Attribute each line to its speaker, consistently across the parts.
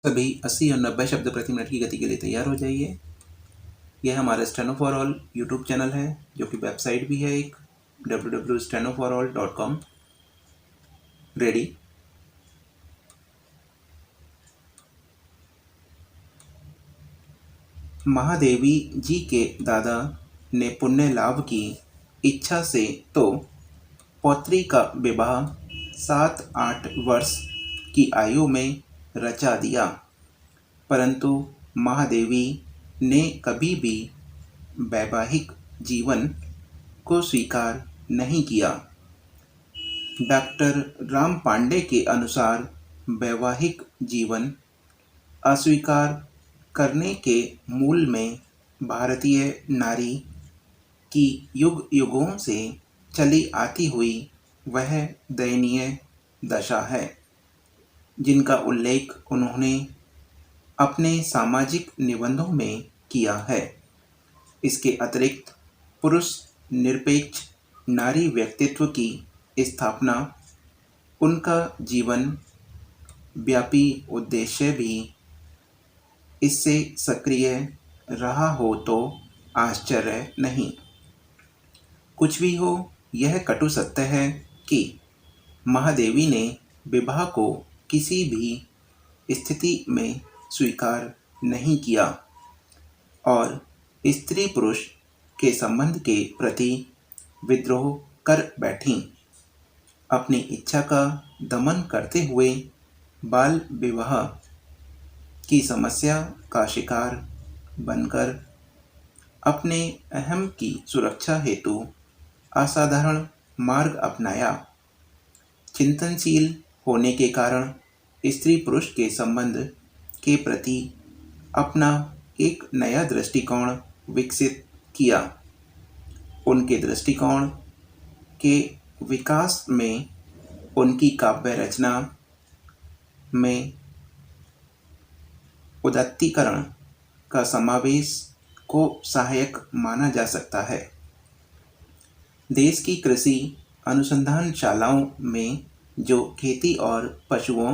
Speaker 1: सभी 80 और 90 शब्द प्रति मिनट की गति के लिए तैयार हो जाइए। यह हमारा steno for all YouTube channel है, जो कि वेबसाइट भी है एक www.stenoforall.com। रेडी। महादेवी जी के दादा ने पुण्य लाभ की इच्छा से तो पौत्री का विवाह 7-8 वर्ष की आयु में रचा दिया, परंतु महादेवी ने कभी भी वैवाहिक जीवन को स्वीकार नहीं किया। डॉक्टर राम पांडे के अनुसार वैवाहिक जीवन अस्वीकार करने के मूल में भारतीय नारी की युग युगों से चली आती हुई वह दयनीय दशा है, जिनका उल्लेख उन्होंने अपने सामाजिक निबंधों में किया है। इसके अतिरिक्त पुरुष निरपेक्ष नारी व्यक्तित्व की स्थापना उनका जीवन व्यापी उद्देश्य भी इससे सक्रिय रहा हो तो आश्चर्य नहीं। कुछ भी हो, यह कटु सत्य है कि महादेवी ने विवाह को किसी भी स्थिति में स्वीकार नहीं किया और स्त्री पुरुष के संबंध के प्रति विद्रोह कर बैठीं। अपनी इच्छा का दमन करते हुए बाल विवाह की समस्या का शिकार बनकर अपने अहम की सुरक्षा हेतु असाधारण मार्ग अपनाया। चिंतनशील होने के कारण स्त्री पुरुष के संबंध के प्रति अपना एक नया दृष्टिकोण विकसित किया। उनके दृष्टिकोण के विकास में उनकी काव्य रचना में उदात्तीकरण का समावेश को सहायक माना जा सकता है। देश की कृषि अनुसंधानशालाओं में जो खेती और पशुओं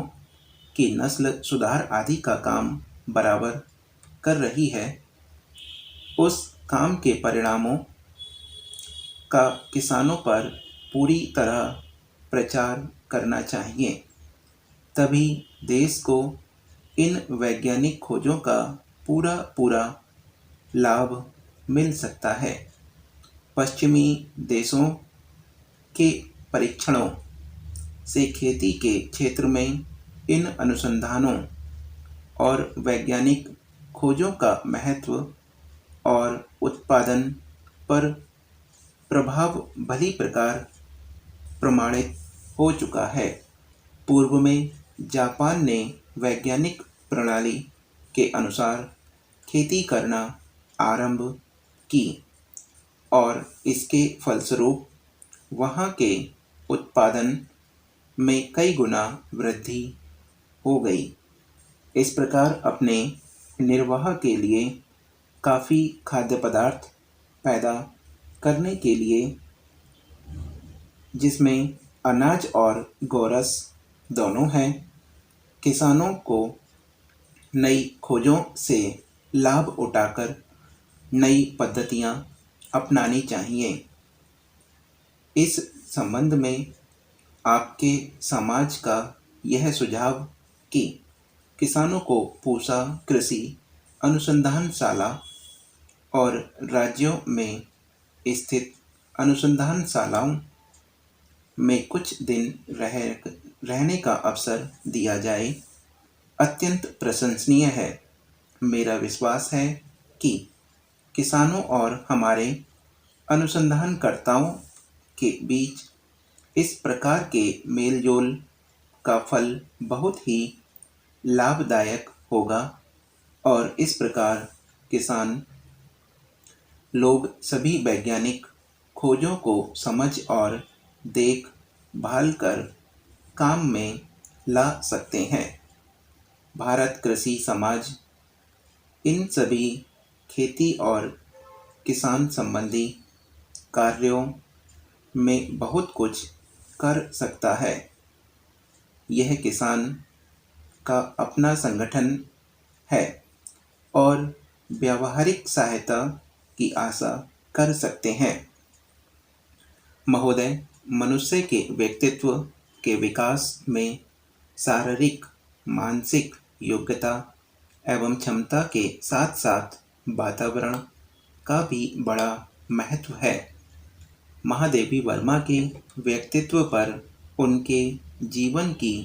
Speaker 1: की नस्ल सुधार आदि का काम बराबर कर रही है, उस काम के परिणामों का किसानों पर पूरी तरह प्रचार करना चाहिए। तभी देश को इन वैज्ञानिक खोजों का पूरा लाभ मिल सकता है। पश्चिमी देशों के परीक्षणों से खेती के क्षेत्र में इन अनुसंधानों और वैज्ञानिक खोजों का महत्व और उत्पादन पर प्रभाव भली प्रकार प्रमाणित हो चुका है। पूर्व में जापान ने वैज्ञानिक प्रणाली के अनुसार खेती करना आरंभ की और इसके फलस्वरूप वहाँ के उत्पादन में कई गुना वृद्धि हो गई। इस प्रकार अपने निर्वाह के लिए काफ़ी खाद्य पदार्थ पैदा करने के लिए, जिसमें अनाज और गोरस दोनों हैं, किसानों को नई खोजों से लाभ उठाकर नई पद्धतियां अपनानी चाहिए। इस संबंध में आपके समाज का यह सुझाव कि किसानों को पूसा कृषि अनुसंधानशाला और राज्यों में स्थित अनुसंधानशालाओं में कुछ दिन रहने का अवसर दिया जाए, अत्यंत प्रशंसनीय है। मेरा विश्वास है कि किसानों और हमारे अनुसंधानकर्ताओं के बीच इस प्रकार के मेलजोल का फल बहुत ही लाभदायक होगा और इस प्रकार किसान लोग सभी वैज्ञानिक खोजों को समझ और देख भाल कर काम में ला सकते हैं। भारत कृषि समाज इन सभी खेती और किसान संबंधी कार्यों में बहुत कुछ कर सकता है। यह किसान का अपना संगठन है और व्यावहारिक सहायता की आशा कर सकते हैं। महोदय, मनुष्य के व्यक्तित्व के विकास में शारीरिक, मानसिक योग्यता एवं क्षमता के साथ साथ वातावरण का भी बड़ा महत्व है। महादेवी वर्मा के व्यक्तित्व पर उनके जीवन की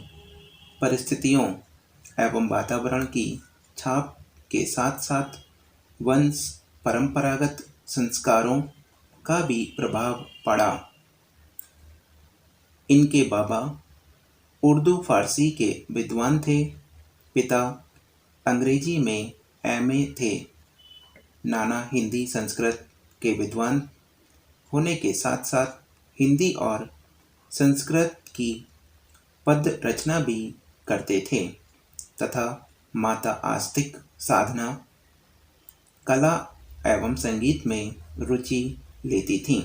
Speaker 1: परिस्थितियों एवं वातावरण की छाप के साथ साथ वंश परंपरागत संस्कारों का भी प्रभाव पड़ा। इनके बाबा उर्दू फारसी के विद्वान थे, पिता अंग्रेजी में एमए थे, नाना हिंदी संस्कृत के विद्वान होने के साथ साथ हिंदी और संस्कृत की पद्य रचना भी करते थे तथा माता आस्तिक साधना, कला एवं संगीत में रुचि लेती थीं।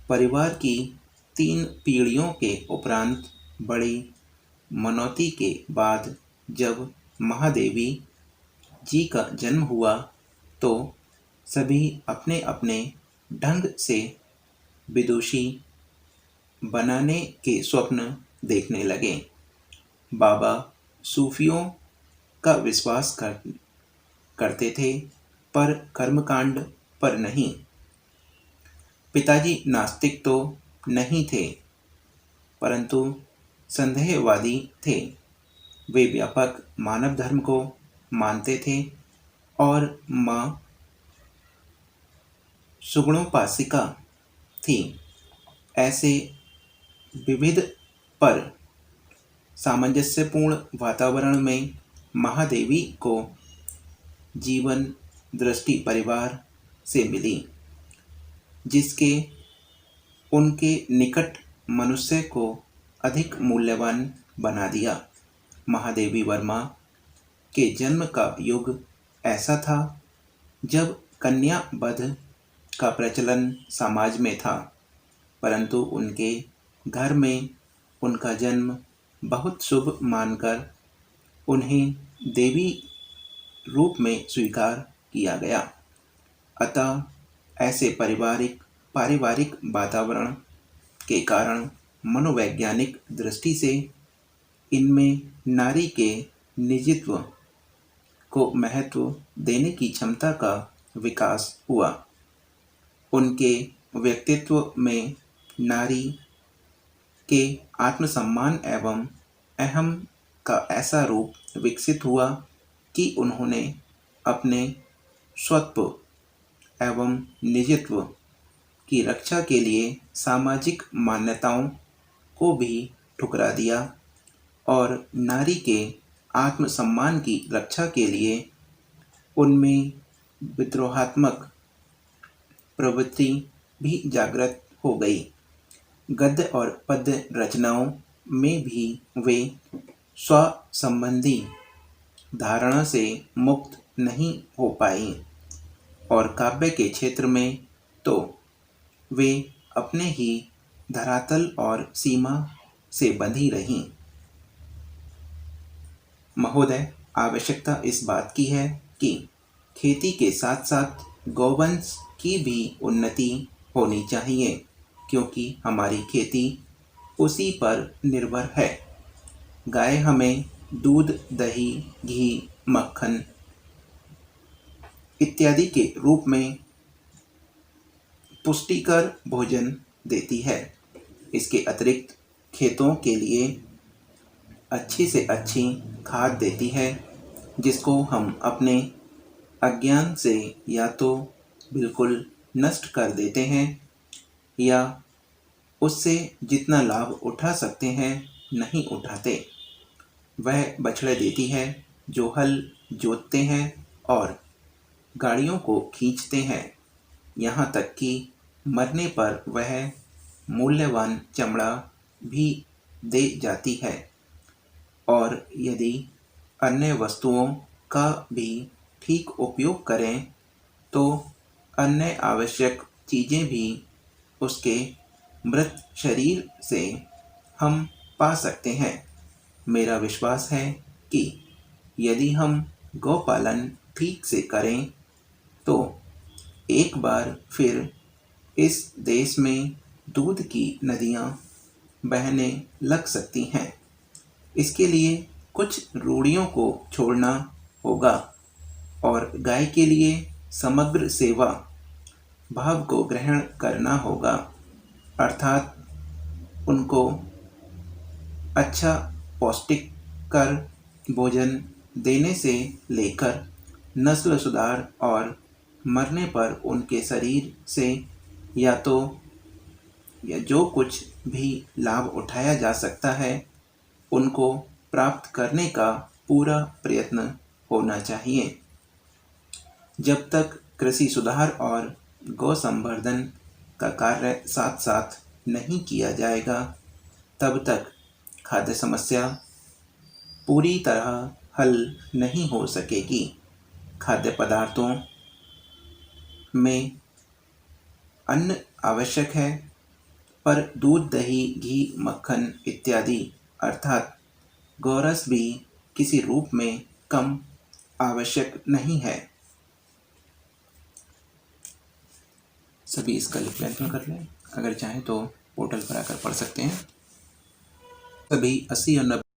Speaker 1: परिवार की 3 पीढ़ियों के उपरांत बड़ी मनौती के बाद जब महादेवी जी का जन्म हुआ तो सभी अपने अपने ढंग से विदुषी बनाने के स्वप्न देखने लगे। बाबा सूफियों का विश्वास करते थे पर कर्मकांड पर नहीं। पिताजी नास्तिक तो नहीं थे परंतु संदेहवादी थे। वे व्यापक मानव धर्म को मानते थे और माँ सुगुणोपासिका थी। ऐसे विविध पर सामंजस्यपूर्ण वातावरण में महादेवी को जीवन दृष्टि परिवार से मिली, जिसके उनके निकट मनुष्य को अधिक मूल्यवान बना दिया। महादेवी वर्मा के जन्म का युग ऐसा था जब कन्या वध का प्रचलन समाज में था, परंतु उनके घर में उनका जन्म बहुत शुभ मानकर उन्हें देवी रूप में स्वीकार किया गया। अतः ऐसे पारिवारिक वातावरण के कारण मनोवैज्ञानिक दृष्टि से इनमें नारी के निजत्व को महत्व देने की क्षमता का विकास हुआ। उनके व्यक्तित्व में नारी के आत्मसम्मान एवं अहम का ऐसा रूप विकसित हुआ कि उन्होंने अपने स्वत्व एवं निजत्व की रक्षा के लिए सामाजिक मान्यताओं को भी ठुकरा दिया और नारी के आत्मसम्मान की रक्षा के लिए उनमें विद्रोहात्मक प्रवृत्ति भी जागृत हो गई। गद्य और पद्य रचनाओं में भी वे स्व संबंधी धारणा से मुक्त नहीं हो पाई और काव्य के क्षेत्र में तो वे अपने ही धरातल और सीमा से बंधी रहीं। महोदय, आवश्यकता इस बात की है कि खेती के साथ साथ गौवंश की भी उन्नति होनी चाहिए, क्योंकि हमारी खेती उसी पर निर्भर है। गाय हमें दूध, दही, घी, मक्खन इत्यादि के रूप में पुष्टिकर भोजन देती है। इसके अतिरिक्त खेतों के लिए अच्छी से अच्छी खाद देती है, जिसको हम अपने अज्ञान से या तो बिल्कुल नष्ट कर देते हैं या उससे जितना लाभ उठा सकते हैं नहीं उठाते। वह बछड़े देती है जो हल जोतते हैं और गाड़ियों को खींचते हैं, यहाँ तक कि मरने पर वह मूल्यवान चमड़ा भी दे जाती है और यदि अन्य वस्तुओं का भी ठीक उपयोग करें तो अन्य आवश्यक चीज़ें भी उसके मृत शरीर से हम पा सकते हैं। मेरा विश्वास है कि यदि हम गौपालन ठीक से करें तो एक बार फिर इस देश में दूध की नदियाँ बहने लग सकती हैं। इसके लिए कुछ रूढ़ियों को छोड़ना होगा और गाय के लिए समग्र सेवा भाव को ग्रहण करना होगा, अर्थात उनको अच्छा पौष्टिकर भोजन देने से लेकर नस्ल सुधार और मरने पर उनके शरीर से या जो कुछ भी लाभ उठाया जा सकता है उनको प्राप्त करने का पूरा प्रयत्न होना चाहिए। जब तक कृषि सुधार और गौ संवर्धन का कार्य साथ साथ नहीं किया जाएगा तब तक खाद्य समस्या पूरी तरह हल नहीं हो सकेगी। खाद्य पदार्थों में अन्न आवश्यक है, पर दूध, दही, घी, मक्खन इत्यादि अर्थात गौरस भी किसी रूप में कम आवश्यक नहीं है। सभी इसका प्रयत्न कर लें। अगर चाहें तो पोर्टल पर आकर पढ़ सकते हैं। सभी 80 और 90